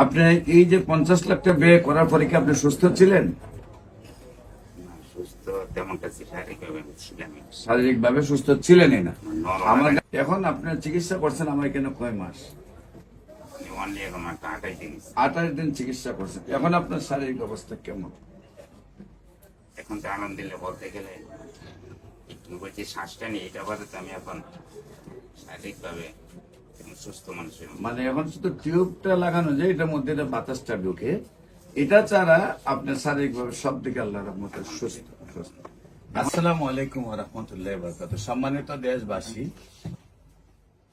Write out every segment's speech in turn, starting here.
আপনি এই যে 50 লাখ টাকা ব্যয় করার পরে কি আপনি সুস্থ ছিলেন? না, সুস্থ তেমন কাছে শারীরিকভাবে আমি ছিলামই না। শারীরিকভাবে সুস্থ ছিলেনই না। Normal আমার মানে এখন আপনার চিকিৎসা করছেন আমার কেন কয় মাস? only এখন একটা 28 দিন। 28 দিন চিকিৎসা করছেন। এখন আপনার শারীরিক অবস্থা কেমন? এখন তো আলহামদুলিল্লাহ বলতে গেলে তুমি বলছি শ্বাসটা নিয়ে এটা বাদে তো আমি এখন শারীরিকভাবে একদম সুস্থ মানুষ হলাম। মানে এখন শুধু টিউবটা লাগানো যায়, এটার মধ্যে এটা বাতাসটা ঢুকে, এটা ছাড়া আপনার শারীরিকভাবে সব দিকে আল্লাহর রহমতে সুস্থ। আসসালামু আলাইকুম ওয়া রাহমাতুল্লাহি ওয়া বারাকাতুহু। সম্মানিত দেশবাসী,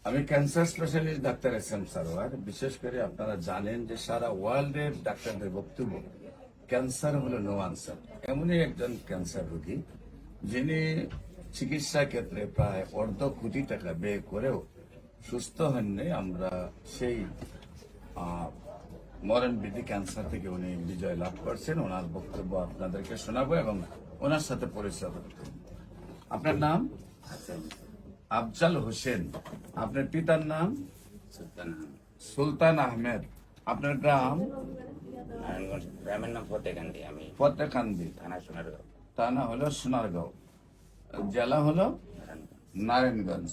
আমি cancer specialist doctor SM. Sarwar. বিশেষ করে আপনারা জানেন যে সারা ওয়ার্ল্ডের ডাক্তারদের বক্তব্য ক্যান্সার হলো নো আনসার। এমনই একজন ক্যান্সার রোগী যিনি চিকিৎসা ক্ষেত্রে প্রায় 1.5 কোটি টাকা ব্যয় করেও সুস্থ হননি। আমরা সেই মরণ বিধি ক্যান্সার থেকে উনি বিজয় লাভ করছেন। ওনার বক্তব্য আপনাদেরকে শোনাবো এবং ওনার সাথে পরিচয় করব। আপনার নাম? আফজাল হোসেন। আপনার পিতার নাম? সুলতান আহমেদ। সুলতান আহমেদ। আপনার গ্রাম? নারায়ণগঞ্জ। গ্রামের নাম ফতেকান্দি। আমি ফতেকান্দি। থানা সোনারগাঁও। থানা হলো সোনারগাঁও, জেলা হলো নারায়ণগঞ্জ।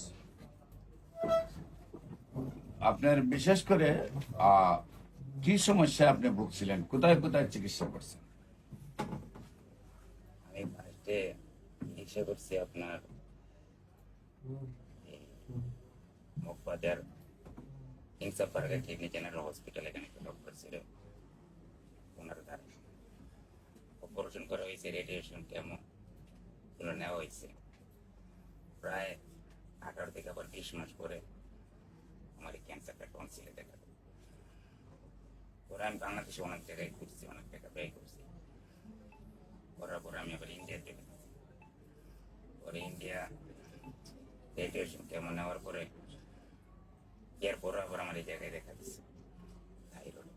আপনার বিশেষ করে কি সমস্যা আপনি ভুগছিলেন? কোথায় কোথায় চিকিৎসা করছেন? আমি ফার্স্টে চিকিৎসা করছি আপনার মগবাজার কিংস পার্কের কিডনি জেনারেল হসপিটাল, এখানে ডক্টর ছিল, ওনার দ্বারা অপারেশন করা হয়েছে, রেডিয়েশন কেমন এগুলো নেওয়া হয়েছে। প্রায় 18 থেকে আবার 20 মাস পরে আমার এই ক্যান্সারটা টনসিলে দেখা দেয়। পরে আমি বাংলাদেশে অনেক জায়গায় ঘুরছি, অনেক টাকা ব্যয় করছি। করার পরে আমি আবার ইন্ডিয়া চলে গেছি। পরে ইন্ডিয়া রেডিয়েশন কেমন নেওয়ার পরে এরপর আবার আমার এই জায়গায় দেখা দিচ্ছে থাইরয়েড।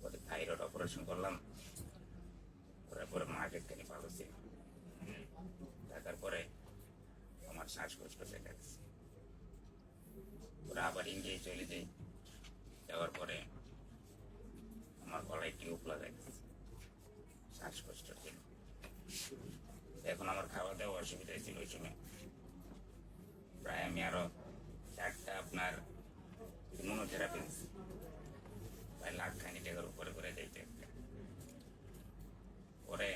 পরে থাইরয়েড অপারেশন করলাম। করার পরে মার্কেটখানি ভালো ছিল। দেখার পরে আমার শ্বাসকষ্ট দেখা দিচ্ছে। ওরা আবার ইন্ডিয়ায় চলে যাই। যাওয়ার পরে আমার গলায় টিউব লাগাইছে শ্বাসকষ্ট ছিল। এখন আমার খাওয়া দাওয়া অসুবিধা ছিল ওই সময়। প্রায় আমি আরো 4টা আপনার ইমিউনোথেরাপি দিচ্ছি, প্রায় লাখ-খানি টাকার উপরে করে যাইতে। পরে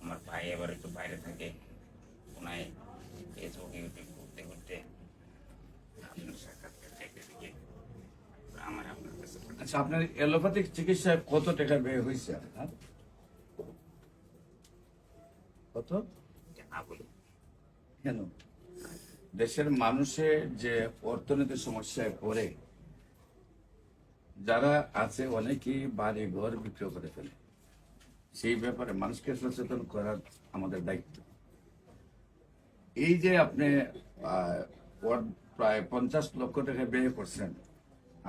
আমার ভাই এবার একটু বাইরে থাকে, ওনায় ফেসবুক ইউটিউব ঘুরতে ঘুরতে আপনার সাক্ষাৎকার দেখতে দেখে আমার আপনার কাছে আচ্ছা, আপনার এলোপ্যাথিক চিকিৎসায় কত টাকা ব্যয় হয়েছে আপনার? কত? না বলি কেন? দেশের মানুষের যে অর্থনৈতিক সমস্যায় পড়ে যারা আছে, অনেকেই বাড়ি ঘর বিক্রি করে ফেলে। সেই ব্যাপারে মানুষকে সচেতন করার আমাদের দায়িত্ব। এই যে আপনি প্রায় 50 লক্ষ টাকা ব্যয় করছেন,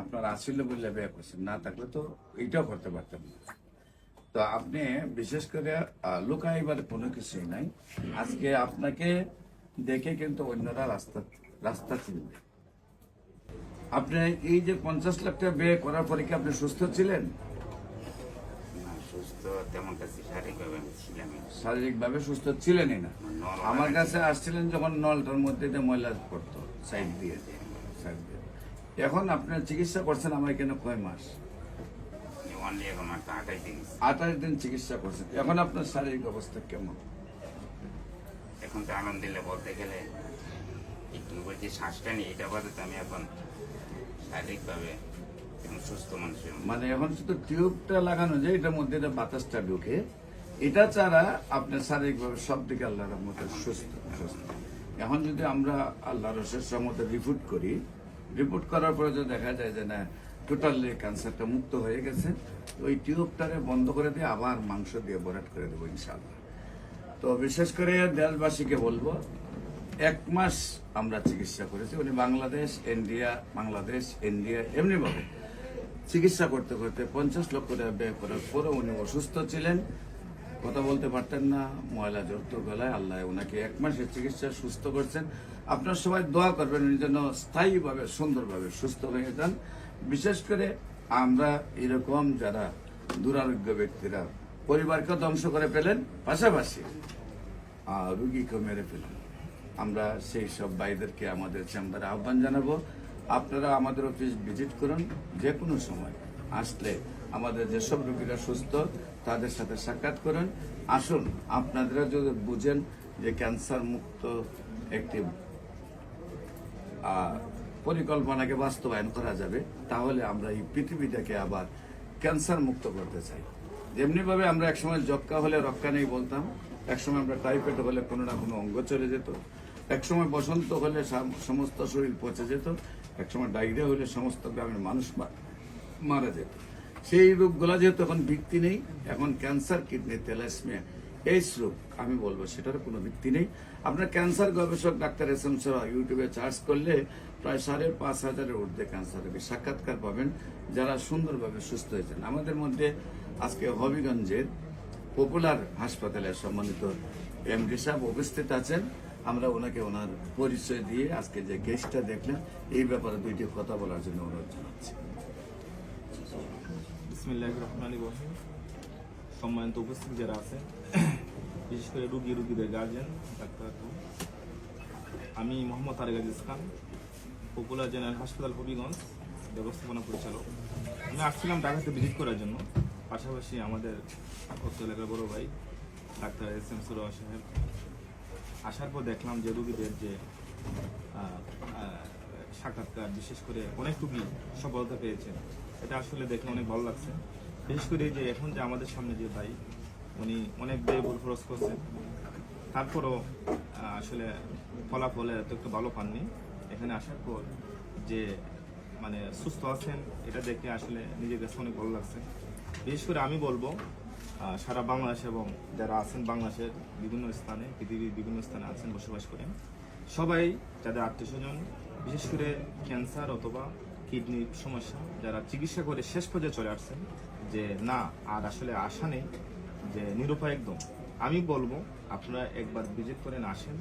আপনার আসিল বললে ব্যয় করছেন, না থাকলে তো এইটাও করতে পারতেন না। তো আপনি বিশেষ করে লুকাইবার কোনো কিছুই নাই। আজকে আপনাকে দেখে কিন্তু অন্যরা রাস্তা চিনবে। আপনি এই যে 50 লাখ টাকা ব্যয় করার পরে কি আপনি সুস্থ ছিলেন? না, সুস্থ তেমন কাছে শারীরিকভাবে আমি ছিলামই না। শারীরিকভাবে সুস্থ ছিলেনই না। Normal আমার মানে কাছে আসছিলেন যখন নলটার মধ্যে যে ময়লা পড়তো সাইড দিয়ে। এখন আপনার চিকিৎসা করছেন আমার কেন কয় মাস? অনলি এখন একটা 28 দিন। 28 দিন চিকিৎসা করছেন। এখন আপনার শারীরিক অবস্থা কেমন? এখন তো আলহামদুলিল্লাহ বলতে গেলে তুমি বলছি শ্বাসটা নিয়ে এটা বাদে তো আমি এখন শারীরিকভাবে একদম সুস্থ মানুষ হলাম। মানে এখন শুধু টিউবটা লাগানো যায়, এটার মধ্যে এটা বাতাসটা ঢুকে, এটা ছাড়া আপনার শারীরিকভাবে সব দিকে আল্লাহর রহমতে সুস্থ। এখন যদি আমরা আল্লাহর রহস্যের মধ্যে রিপোর্ট করার পরে যদি দেখা যায় যে না, টোটালি ক্যান্সারটা মুক্ত হয়ে গেছে, ওই টিউবটারে বন্ধ করে দিয়ে আবার মাংস দিয়ে ভরাট করে দেবো ইনশাআল্লাহ। তো বিশেষ করে দেশবাসীকে বলবো, 1 মাস আমরা চিকিৎসা করেছি। উনি বাংলাদেশ ইন্ডিয়া এমনিভাবে চিকিৎসা করতে করতে 50 লক্ষ টাকা ব্যয় করার পরে উনি অসুস্থ ছিলেন, কথা বলতে পারতেন না, ময়লা জড়ত গলায়। আল্লাহ ওনাকে 1 মাসের চিকিৎসা সুস্থ করছেন। আপনার সবাই দোয়া করবেন উনি যেন স্থায়ীভাবে সুন্দরভাবে সুস্থ হয়ে যান। বিশেষ করে আমরা এরকম যারা দুরারোগ্য ব্যক্তিরা পরিবারকে ধ্বংস করে ফেলেন, পাশাপাশি রুগীকে মেরে ফেলেন, আমরা সেই সব ভাইদেরকে আমাদের চেম্বারে আহ্বান জানাবো। আপনারা আমাদের অফিস ভিজিট করুন, যে কোনো সময় আসলে আমাদের যেসব রোগীরা সুস্থ তাদের সাথে সাক্ষাৎ করুন। আসুন, আপনারা যদি বুঝেন যে ক্যান্সার মুক্ত একটি পরিকল্পনাকে বাস্তবায়ন করা যাবে, তাহলে আমরা এই পৃথিবীটাকে আবার ক্যান্সার মুক্ত করতে চাই। যেমনি ভাবে আমরা একসময় যক্কা হলে রক্ষা নেই বলতাম, একসময় আমরা টাইফয়েড হলে কোনো না কোনো অঙ্গ চলে যেত, একসময় বসন্ত হলে সমস্ত শরীর পচে যেত, একসময় ডায়রিয়া হলে সমস্ত গ্রামের মানুষ মারা যেত। সেই রোগগুলো যেহেতু এখন ভিত্তি নেই, এখন ক্যান্সার, কিডনি, থ্যালাসেমিয়া, এইডস রোগ, আমি বলবো সেটার কোনো ভিত্তি নেই। আপনার ক্যান্সার গবেষক ডাক্তার এস.এম. সরা ইউটিউবে সার্চ করলে প্রায় 5,500-এর ঊর্ধ্বে ক্যান্সার রোগী সাক্ষাৎকার পাবেন, যারা সুন্দরভাবে সুস্থ হয়েছেন। আমাদের মধ্যে আজকে হবিগঞ্জের পপুলার হাসপাতালের সম্মানিত এমডি সাহেব উপস্থিত আছেন। আমরা ওনাকে ওনার পরিচয় দিয়ে আজকে যে গেস্টটা দেখলেন, এই ব্যাপারে দুইটি কথা বলার জন্য অনুরোধ জানাচ্ছি। বিসমিল্লাহির রহমানির রহিম। সম্মানিত উপস্থিত যারা আছেন, বিশেষ করে রুগীদের গার্জেন, ডাক্তার, আমি মোহাম্মদ তারেক আজিজ খান, পপুলার জেনারেল হাসপাতাল হবিগঞ্জ ব্যবস্থাপনা পরিচালক। আমি আসছিলাম ঢাকাতে ভিজিট করার জন্য, পাশাপাশি আমাদের অত্র এলাকার বড় ভাই ডাক্তার এস.এম. সরা সাহেব। আসার পর দেখলাম যে রুগীদের যে সাক্ষাৎকার, বিশেষ করে অনেক রুগী সফলতা পেয়েছেন, এটা আসলে দেখে অনেক ভালো লাগছে। বিশেষ করে যে এখন যে আমাদের সামনে যে ভাই, উনি অনেক ব্যয়বহুল খরচ করছেন, তারপরও আসলে ফলাফলে এত একটু ভালো পাননি। এখানে আসার পর যে মানে সুস্থ আছেন, এটা দেখে আসলে নিজের কাছে অনেক ভালো লাগছে। বিশেষ করে আমি বলবো সারা বাংলাদেশ এবং যারা আছেন বাংলাদেশের বিভিন্ন স্থানে, পৃথিবীর বিভিন্ন স্থানে আছেন, বসবাস করেন, সবাই যাদের আত্মীয়স্বজন বিশেষ করে ক্যান্সার অথবা কিডনির সমস্যা যারা চিকিৎসা করে শেষ পর্যায়ে চলে আসছেন, যে না আর আসলে আশা নেই, যে নিরুপায় একদম, আমি বলবো আপনারা একবার ভিজিট করেন, আসেন,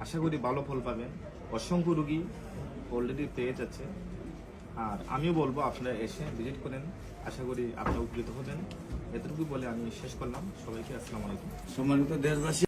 আশা করি ভালো ফল পাবেন। অসংখ্য রুগী অলরেডি পেয়ে যাচ্ছে, আর আমিও বলবো আপনারা এসে ভিজিট করেন, আশা করি আপনারা উপকৃত হবেন। এতটুকু বলে আমি শেষ করলাম। সবাইকে আসসালামু আলাইকুম। সম্মানিত দেশবাসী।